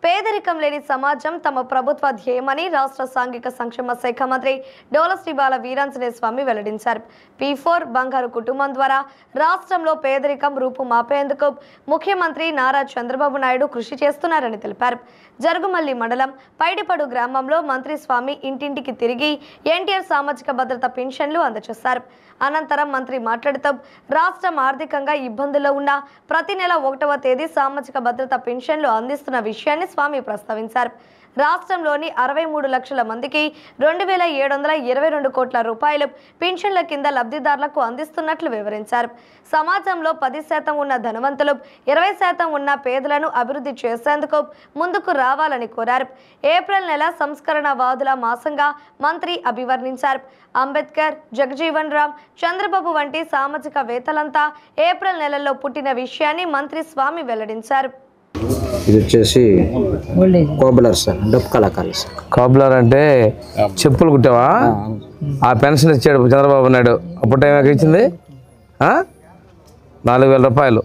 పేదరికం లేని సమాజం తమ ప్రభుత్వ ధ్యేయమని రాష్ట్ర సాంఘిక సంక్షేమ శాఖ మంత్రి డోల శ్రీ బాల వీరాంజనేయ స్వామి వెల్లడించారు. P4 బంగారు కుటుంబం ద్వారా రాష్ట్రంలో పేదరికం రూపుమాపేందుకు ముఖ్యమంత్రి నారా చంద్రబాబు నాయుడు కృషి చేస్తున్నారని తెలిపారు. జరుగుమల్లి మండలం పైడిపడు గ్రామంలో మంత్రి స్వామి ఇంటింటికి తిరిగి ఎన్టీఆర్ సామాజిక భద్రత పెన్షన్లు అందజేశారు. అనంతరం మంత్రి మాట్లాడుతూ రాష్ట్రం ఆర్థికంగా ఇబ్బందుల్లో ఉన్న ప్రతి నెల 1వ తేదీ సామాజిక భద్రత పెన్షన్లు అందిస్తున్న విషయాన్ని స్వామి ప్రస్తావించారు. రాష్ట్రంలోని 63 లక్షల మందికి 2,722 కోట్ల రూపాయలు పెన్షన్ల కింద లబ్ధిదారులకు అందిస్తున్నట్లు వివరించారు. సమాజంలో 10% ఉన్న ధనవంతులు 20% ఉన్న పేదలను అభివృద్ధి చేసేందుకు ముందుకు రావాలని కోరారు. ఏప్రిల్ నెల సంస్కరణవాదుల మాసంగా మంత్రి అభివర్ణించారు. అంబేద్కర్, జగజీవన్ రామ్, చంద్రబాబు వంటి సామాజికవేత్తలంతా ఏప్రిల్ నెలలో పుట్టిన విషయాన్ని మంత్రి స్వామి వెల్లడించారు. ఇది వచ్చేసి కోబ్లర్ సార్, డప్పు కళాకారులు సార్. కోబ్లర్ అంటే చెప్పులు కుట్టావా? ఆ పెన్షన్ ఇచ్చాడు చంద్రబాబు నాయుడు. అప్పుడు టైం ఇచ్చింది 4,000 రూపాయలు.